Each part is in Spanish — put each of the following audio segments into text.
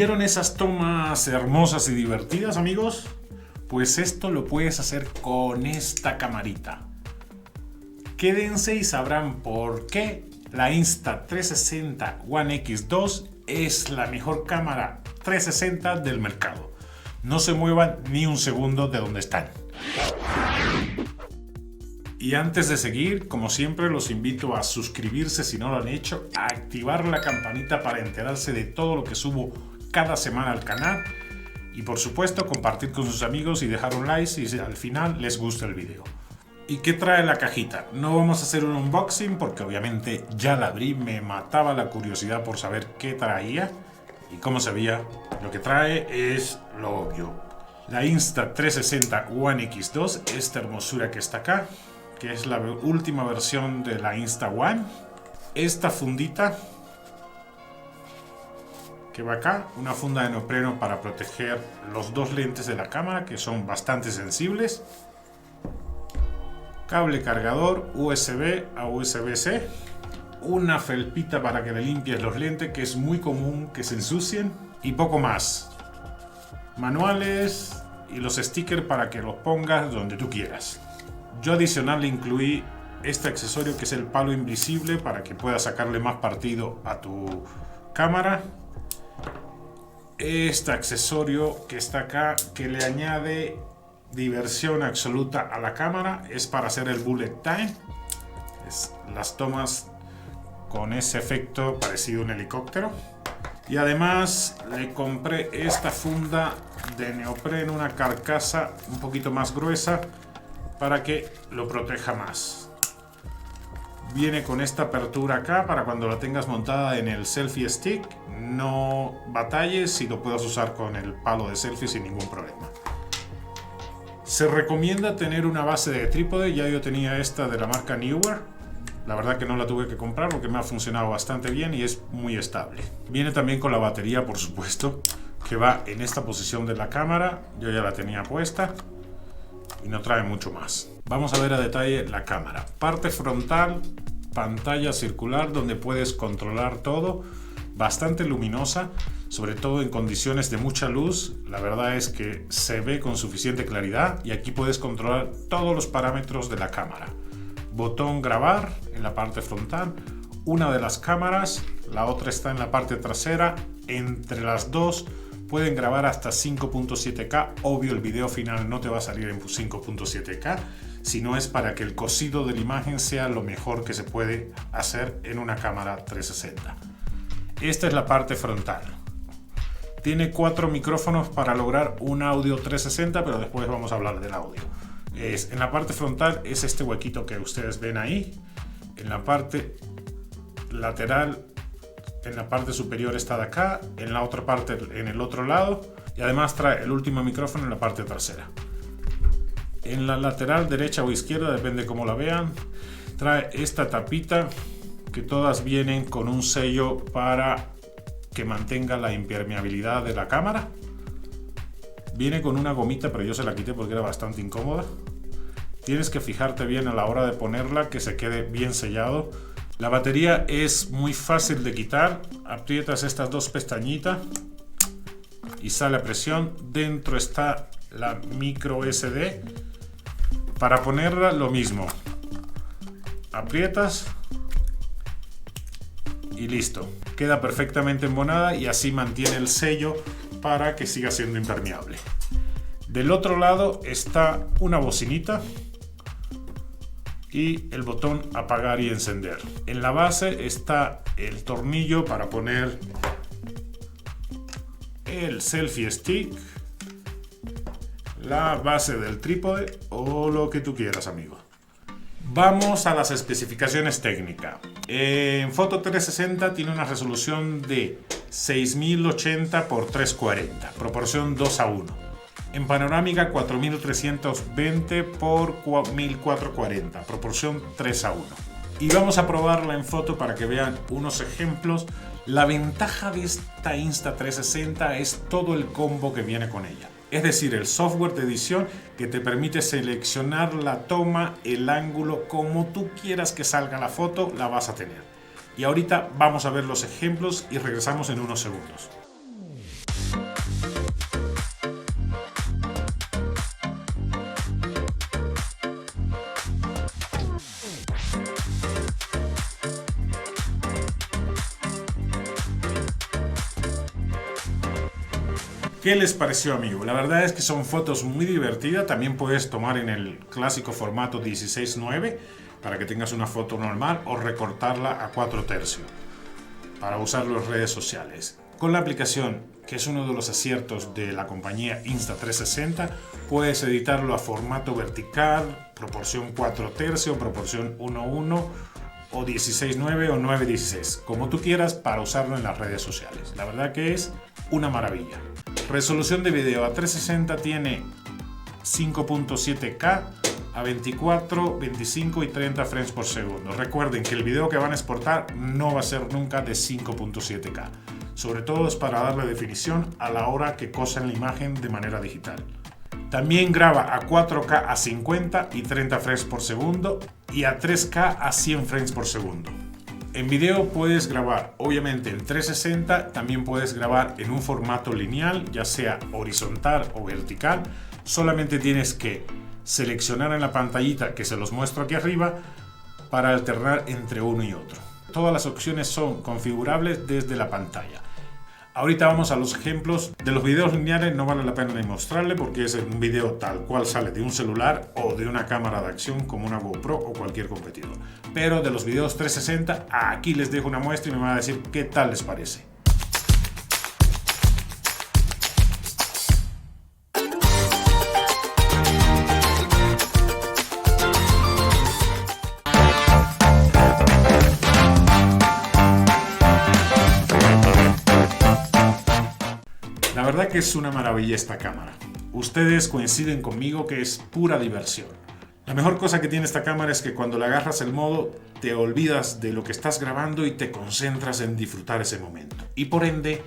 ¿Vieron esas tomas hermosas y divertidas, amigos? Pues esto lo puedes hacer con esta camarita. Quédense y sabrán por qué la Insta360 One X2 es la mejor cámara 360 del mercado. No se muevan ni un segundo de donde están. Y antes de seguir, como siempre, los invito a suscribirse si no lo han hecho, a activar la campanita para enterarse de todo lo que subo cada semana al canal y por supuesto compartir con sus amigos y dejar un like si al final les gusta el video. ¿Y qué trae la cajita? No vamos a hacer un unboxing porque obviamente ya la abrí, me mataba la curiosidad por saber qué traía y cómo se veía. Lo que trae es lo obvio. La Insta360 One X2, esta hermosura que está acá, que es la última versión de la Insta One. Esta fundita que va acá, una funda de neopreno para proteger los dos lentes de la cámara que son bastante sensibles. Cable cargador USB a USB-C. Una felpita para que le limpies los lentes, que es muy común que se ensucien. Y poco más. Manuales y los stickers para que los pongas donde tú quieras. Yo adicional le incluí este accesorio que es el palo invisible para que puedas sacarle más partido a tu cámara. Este accesorio que está acá, que le añade diversión absoluta a la cámara, es para hacer el bullet time. Las tomas con ese efecto parecido a un helicóptero. Y además le compré esta funda de neopreno, una carcasa un poquito más gruesa para que lo proteja más. Viene con esta apertura acá para cuando la tengas montada en el selfie stick no batalles y lo puedas usar con el palo de selfie sin ningún problema. Se recomienda tener una base de trípode, ya yo tenía esta de la marca Neewer. La verdad que no la tuve que comprar porque me ha funcionado bastante bien y es muy estable. Viene también con la batería, por supuesto, que va en esta posición de la cámara. Yo ya la tenía puesta y no trae mucho más. Vamos a ver a detalle la cámara. Parte frontal, pantalla circular donde puedes controlar todo. Bastante luminosa, sobre todo en condiciones de mucha luz. La verdad es que se ve con suficiente claridad y aquí puedes controlar todos los parámetros de la cámara. Botón grabar en la parte frontal, una de las cámaras, la otra está en la parte trasera. Entre las dos pueden grabar hasta 5.7K. Obvio, el video final no te va a salir en 5.7K, sino es para que el cosido de la imagen sea lo mejor que se puede hacer en una cámara 360. Esta es la parte frontal. Tiene 4 micrófonos para lograr un audio 360, pero después vamos a hablar del audio. En la parte frontal es este huequito que ustedes ven ahí. En la parte lateral, en la parte superior está de acá, en la otra parte en el otro lado, y además trae el último micrófono en la parte trasera. En la lateral derecha o izquierda, depende cómo la vean, trae esta tapita que todas vienen con un sello para que mantenga la impermeabilidad de la cámara. Viene con una gomita, pero yo se la quité porque era bastante incómoda. Tienes que fijarte bien a la hora de ponerla, que se quede bien sellado. La batería es muy fácil de quitar. Aprietas estas dos pestañitas y sale a presión. Dentro está la micro SD. Para ponerla lo mismo. Aprietas y listo. Queda perfectamente embonada y así mantiene el sello para que siga siendo impermeable. Del otro lado está una bocinita y el botón apagar y encender. En la base está el tornillo para poner el selfie stick, la base del trípode o lo que tú quieras, amigo. Vamos a las especificaciones técnicas. En foto 360 tiene una resolución de 6080 x 340, proporción 2:1. En panorámica 4320 x 1440, proporción 3:1. Y vamos a probarla en foto para que vean unos ejemplos. La ventaja de esta Insta360 es todo el combo que viene con ella. Es decir, el software de edición que te permite seleccionar la toma, el ángulo, como tú quieras que salga la foto, la vas a tener. Y ahorita vamos a ver los ejemplos y regresamos en unos segundos. ¿Qué les pareció, amigo? La verdad es que son fotos muy divertidas. También puedes tomar en el clásico formato 16:9 para que tengas una foto normal o recortarla a 4/3 para usarlo en redes sociales. Con la aplicación, que es uno de los aciertos de la compañía Insta360, puedes editarlo a formato vertical, proporción 4/3, proporción 1:1 o 16:9 o 9:16, como tú quieras, para usarlo en las redes sociales. La verdad que es una maravilla. Resolución de video a 360 tiene 5.7K a 24, 25 y 30 frames por segundo. Recuerden que el video que van a exportar no va a ser nunca de 5.7K. Sobre todo es para darle definición a la hora que cosen la imagen de manera digital. También graba a 4K a 50 y 30 frames por segundo y a 3K a 100 frames por segundo. En video puedes grabar obviamente en 360, también puedes grabar en un formato lineal, ya sea horizontal o vertical. Solamente tienes que seleccionar en la pantallita que se los muestro aquí arriba para alternar entre uno y otro. Todas las opciones son configurables desde la pantalla. Ahorita vamos a los ejemplos. De los videos lineales no vale la pena ni mostrarle porque es un video tal cual sale de un celular o de una cámara de acción como una GoPro o cualquier competidor. Pero de los videos 360, aquí les dejo una muestra y me van a decir qué tal les parece. La verdad que es una maravilla esta cámara. Ustedes coinciden conmigo que es pura diversión. La mejor cosa que tiene esta cámara es que cuando le agarras el modo, te olvidas de lo que estás grabando y te concentras en disfrutar ese momento. Y por ende,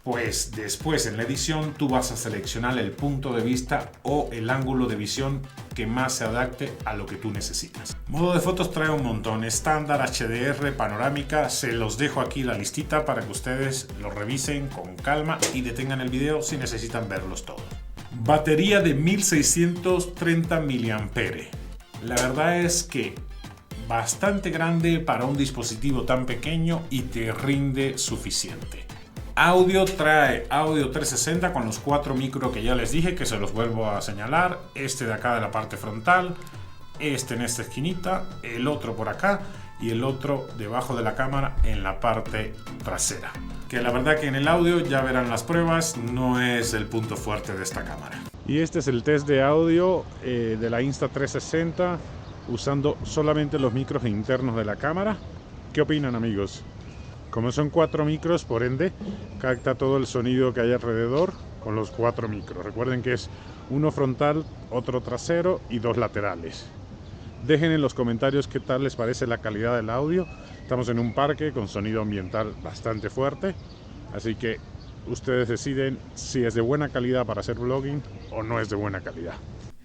pues después en la edición tú vas a seleccionar el punto de vista o el ángulo de visión que más se adapte a lo que tú necesitas. Modo de fotos trae un montón, estándar, HDR, panorámica. Se los dejo aquí la listita para que ustedes lo revisen con calma y detengan el video si necesitan verlos todos. Batería de 1630 mAh. La verdad es que bastante grande para un dispositivo tan pequeño y te rinde suficiente. Audio trae audio 360 con los 4 micros que ya les dije, que se los vuelvo a señalar. Este de acá de la parte frontal, este en esta esquinita, el otro por acá y el otro debajo de la cámara en la parte trasera. Que la verdad que en el audio, ya verán las pruebas, no es el punto fuerte de esta cámara. Y este es el test de audio de la Insta360 usando solamente los micros internos de la cámara. ¿Qué opinan, amigos? Como son 4 micros, por ende, capta todo el sonido que hay alrededor con los 4 micros. Recuerden que es uno frontal, otro trasero y 2 laterales. Dejen en los comentarios qué tal les parece la calidad del audio. Estamos en un parque con sonido ambiental bastante fuerte, así que ustedes deciden si es de buena calidad para hacer vlogging o no es de buena calidad.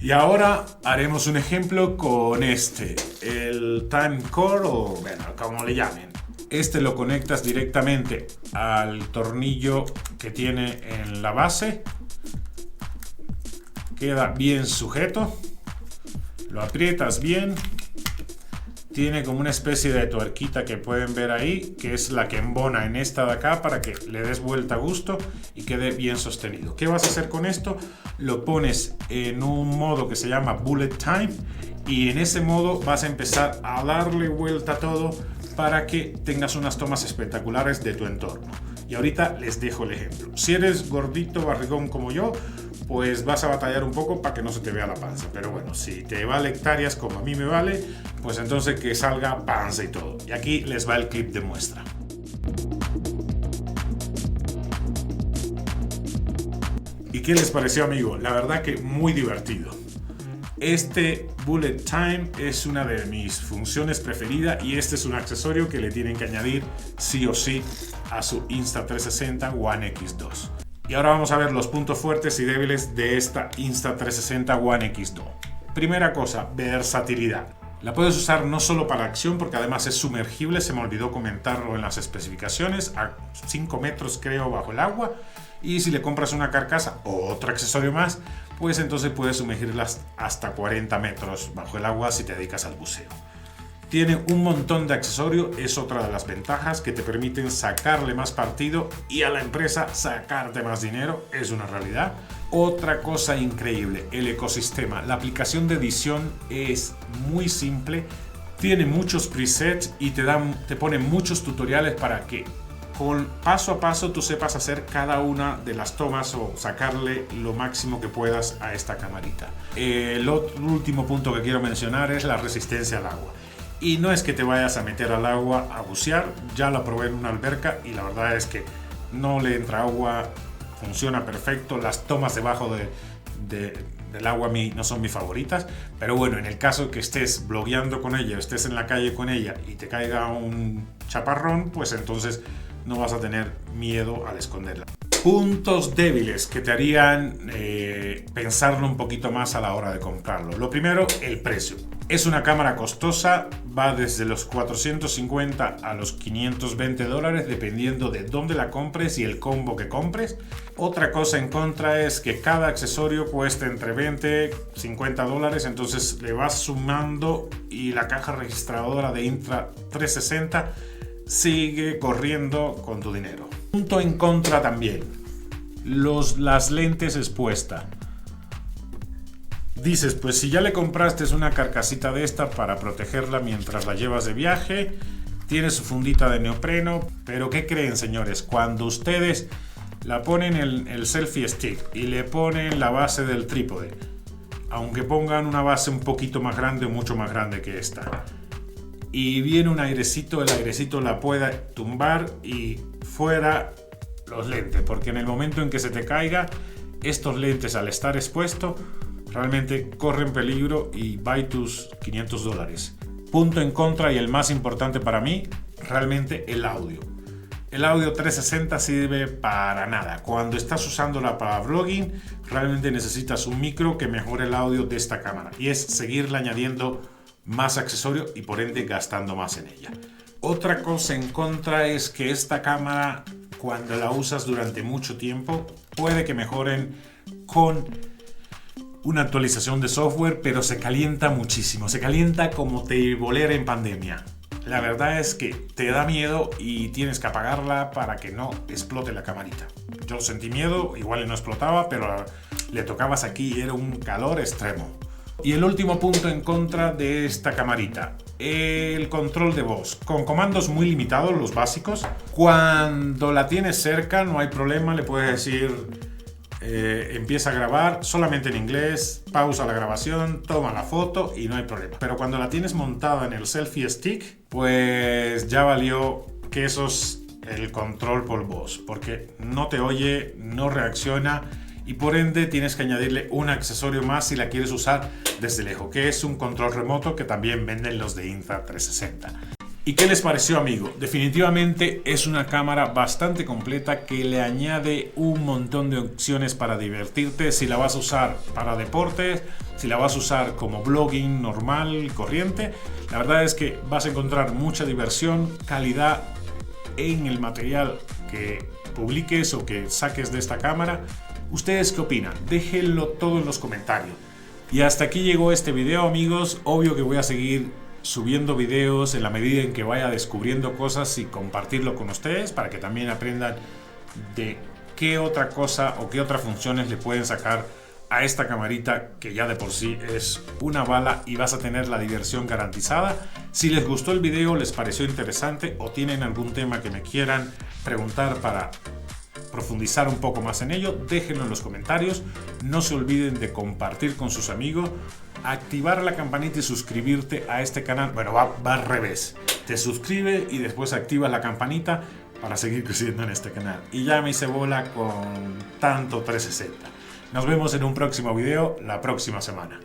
Y ahora haremos un ejemplo con el Timecore, o bueno, como le llamen. Este lo conectas directamente al tornillo que tiene en la base. Queda bien sujeto. Lo aprietas bien. Tiene como una especie de tuerquita que pueden ver ahí, que es la que embona en esta de acá para que le des vuelta a gusto y quede bien sostenido. ¿Qué vas a hacer con esto? Lo pones en un modo que se llama Bullet Time y en ese modo vas a empezar a darle vuelta a todo para que tengas unas tomas espectaculares de tu entorno. Y ahorita les dejo el ejemplo. Si eres gordito, barrigón como yo, pues vas a batallar un poco para que no se te vea la panza. Pero bueno, si te vale hectáreas como a mí me vale, pues entonces que salga panza y todo. Y aquí les va el clip de muestra. ¿Y qué les pareció, amigo? La verdad que muy divertido. Este Bullet Time es una de mis funciones preferidas y este es un accesorio que le tienen que añadir sí o sí a su Insta360 One X2. Y ahora vamos a ver los puntos fuertes y débiles de esta Insta360 One X2. Primera cosa, versatilidad. La puedes usar no solo para acción, porque además es sumergible, se me olvidó comentarlo en las especificaciones, a 5 metros creo bajo el agua. Y si le compras una carcasa o otro accesorio más, pues entonces puedes sumergirlas hasta 40 metros bajo el agua si te dedicas al buceo. Tiene un montón de accesorios, es otra de las ventajas que te permiten sacarle más partido y a la empresa sacarte más dinero, es una realidad. Otra cosa increíble, el ecosistema. La aplicación de edición es muy simple, tiene muchos presets y te pone muchos tutoriales para que con paso a paso tú sepas hacer cada una de las tomas o sacarle lo máximo que puedas a esta camarita. El último punto que quiero mencionar es la resistencia al agua. Y no es que te vayas a meter al agua a bucear, ya la probé en una alberca y la verdad es que no le entra agua, funciona perfecto. Las tomas debajo del agua a mí no son mis favoritas, pero bueno, en el caso que estés blogueando con ella, estés en la calle con ella y te caiga un chaparrón, pues entonces no vas a tener miedo al esconderla. Puntos débiles que te harían pensarlo un poquito más a la hora de comprarlo. Lo primero, el precio. Es una cámara costosa, va desde los 450 a los 520 dólares dependiendo de dónde la compres y el combo que compres. Otra cosa en contra es que cada accesorio cuesta entre 20 y 50 dólares, entonces le vas sumando y la caja registradora de Insta360 sigue corriendo con tu dinero. Punto en contra también, las lentes expuestas. Dices, pues si ya le compraste una carcasita de esta para protegerla mientras la llevas de viaje, tiene su fundita de neopreno, pero ¿qué creen, señores? Cuando ustedes la ponen el selfie stick y le ponen la base del trípode, aunque pongan una base un poquito más grande o mucho más grande que esta, y viene un airecito, el airecito la puede tumbar y fuera los lentes, porque en el momento en que se te caiga, estos lentes al estar expuestos realmente corren peligro y va tus 500 dólares. Punto en contra y el más importante para mí, realmente el audio. El audio 360 sirve para nada. Cuando estás usándola para vlogging, realmente necesitas un micro que mejore el audio de esta cámara. Y es seguirle añadiendo más accesorios y por ende gastando más en ella. Otra cosa en contra es que esta cámara, cuando la usas durante mucho tiempo, puede que mejoren con una actualización de software, pero se calienta muchísimo. Se calienta como teibolera en pandemia. La verdad es que te da miedo y tienes que apagarla para que no explote la camarita. Yo sentí miedo, igual no explotaba, pero le tocabas aquí y era un calor extremo. Y el último punto en contra de esta camarita, el control de voz. Con comandos muy limitados, los básicos. Cuando la tienes cerca no hay problema, le puedes decir empieza a grabar solamente en inglés, pausa la grabación, toma la foto y no hay problema. Pero cuando la tienes montada en el selfie stick, pues ya valió que eso es el control por voz, porque no te oye, no reacciona y por ende tienes que añadirle un accesorio más si la quieres usar desde lejos, que es un control remoto que también venden los de Insta360. ¿Y qué les pareció, amigo? Definitivamente es una cámara bastante completa que le añade un montón de opciones para divertirte. Si la vas a usar para deportes, si la vas a usar como blogging normal, corriente, la verdad es que vas a encontrar mucha diversión, calidad en el material que publiques o que saques de esta cámara. ¿Ustedes qué opinan? Déjenlo todo en los comentarios. Y hasta aquí llegó este video, amigos. Obvio que voy a seguir subiendo videos en la medida en que vaya descubriendo cosas y compartirlo con ustedes para que también aprendan de qué otra cosa o qué otras funciones le pueden sacar a esta camarita que ya de por sí es una bala y vas a tener la diversión garantizada. Si les gustó el video, les pareció interesante o tienen algún tema que me quieran preguntar para profundizar un poco más en ello, déjenlo en los comentarios. No se olviden de compartir con sus amigos, activar la campanita y suscribirte a este canal. Bueno, va al revés. Te suscribes y después activas la campanita para seguir creciendo en este canal. Y ya me hice bola con tanto 360. Nos vemos en un próximo video la próxima semana.